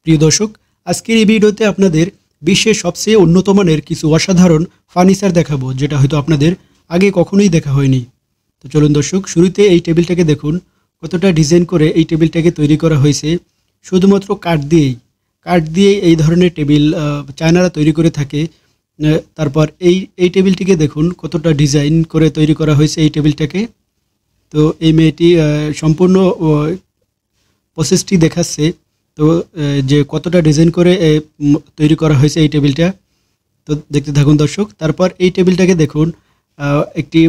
প্রিয় দর্শক, আজকের এই ভিডিওতে আপনাদের বিশ্বের সবচেয়ে উন্নত মানের কিছু অসাধারণ ফার্নিচার দেখাবো, যেটা হয়তো আপনাদের আগে কখনোই দেখা হয়নি। তো চলুন দর্শক, শুরুতে এই টেবিলটাকে দেখুন কতটা ডিজাইন করে এই টেবিলটাকে তৈরি করা হয়েছে। শুধুমাত্র কাঠ দিয়ে এই ধরনের টেবিল চায়নারা তৈরি করে থাকে। তারপর এই টেবিলটিকে দেখুন কতটা ডিজাইন করে তৈরি করা হয়েছে এই টেবিলটাকে। তো এই মেয়েটি সম্পূর্ণ প্রসেসটি দেখাচ্ছে। তো যে কতটা ডিজাইন করে তৈরি করা হয়েছে এই টেবিলটা, তো দেখতে থাকুন দর্শক। তারপর এই টেবিলটাকে দেখুন একটি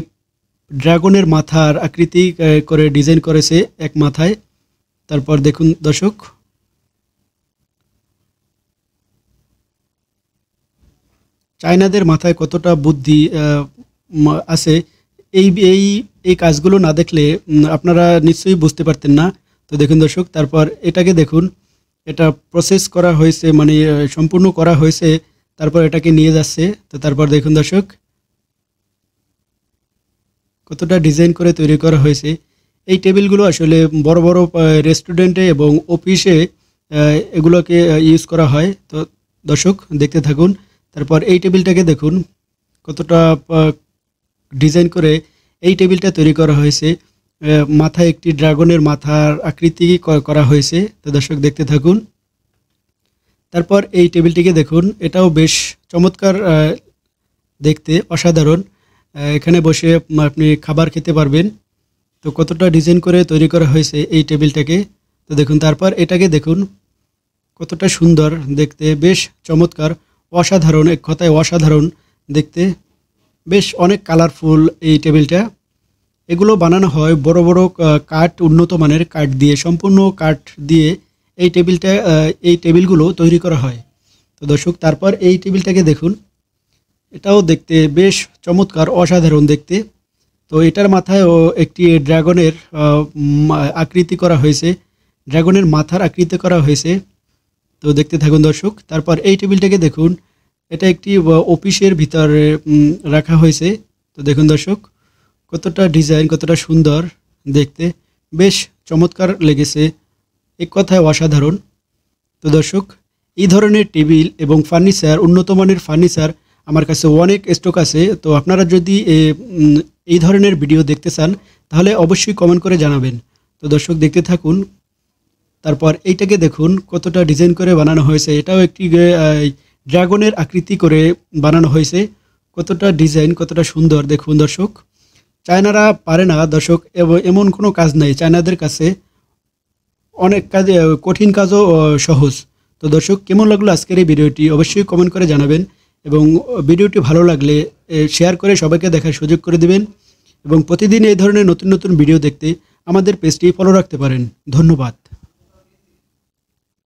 ড্রাগনের মাথার আকৃতি করে ডিজাইন করেছে এক মাথায়। তারপর দেখুন দর্শক, চায়নাদের মাথায় কতটা বুদ্ধি আছে। এই এই এই কাজগুলো না দেখলে আপনারা নিশ্চয়ই বুঝতে পারতেন না। তো দেখুন দর্শক, তারপর এটাকে দেখুন, এটা প্রসেস করা হয়েছে, মানে সম্পূর্ণ করা হয়েছে। তারপর এটাকে নিয়ে যাচ্ছে। তো তারপর দেখুন দর্শক কতটা ডিজাইন করে তৈরি করা হয়েছে। এই টেবিলগুলো আসলে বড় বড় রেস্টুরেন্টে এবং অফিসে এগুলোকে ইউজ করা হয়। তো দর্শক দেখতে থাকুন। তারপর এই টেবিলটাকে দেখুন কতটা ডিজাইন করে এই টেবিলটা তৈরি করা হয়েছে। মাথায় একটি ড্রাগনের মাথার আকৃতি করা হয়েছে। তো দর্শক দেখতে থাকুন। তারপর এই টেবিলটিকে দেখুন, এটাও বেশ চমৎকার দেখতে, অসাধারণ। এখানে বসে আপনি খাবার খেতে পারবেন। তো কতটা ডিজাইন করে তৈরি করা হয়েছে এই টেবিলটাকে। তো দেখুন, তারপর এটাকে দেখুন কতটা সুন্দর দেখতে, বেশ চমৎকার, অসাধারণ, এক কথায় অসাধারণ দেখতে, বেশ অনেক কালারফুল এই টেবিলটা। এগুলো বানানো হয় বড় বড় কাঠ, উন্নত মানের কাঠ দিয়ে, সম্পূর্ণ কাঠ দিয়ে এই টেবিলগুলো তৈরি করা হয়। তো দর্শক তারপর এই টেবিলটাকে দেখুন, এটাও দেখতে বেশ চমৎকার, অসাধারণ দেখতে। তো এটার মাথায়ও একটি ড্রাগনের আকৃতি করা হয়েছে, ড্রাগনের মাথার আকৃতি করা হয়েছে। তো দেখতে থাকুন দর্শক। তারপর এই টেবিলটাকে দেখুন, এটা একটি অফিসের ভিতরে রাখা হয়েছে। তো দেখুন দর্শক কতটা ডিজাইন, কতটা সুন্দর দেখতে, বেশ চমৎকার লেগেছে, এক কথায় অসাধারণ। তো দর্শক, এই ধরনের টেবিল এবং ফার্নিচার, উন্নত মানের ফার্নিচার আমার কাছে অনেক স্টক আছে। তো আপনারা যদি এই ধরনের ভিডিও দেখতে চান তাহলে অবশ্যই কমেন্ট করে জানাবেন। তো দর্শক দেখতে থাকুন। তারপর এইটাকে দেখুন কতটা ডিজাইন করে বানানো হয়েছে। এটাও একটি ড্রাগনের আকৃতি করে বানানো হয়েছে। কতটা ডিজাইন, কতটা সুন্দর দেখুন দর্শক। চায়নারা পারে না দর্শক, এমন কোনো কাজ নেই চায়নাদের কাছে, অনেক কাজ, কঠিন কাজও সহজ। তো দর্শক, কেমন লাগলো আজকের এই ভিডিওটি অবশ্যই কমেন্ট করে জানাবেন, এবং ভিডিওটি ভালো লাগলে শেয়ার করে সবাইকে দেখার সুযোগ করে দিবেন। এবং প্রতিদিন এই ধরনের নতুন নতুন ভিডিও দেখতে আমাদের পেজটি ফলো রাখতে পারেন। ধন্যবাদ।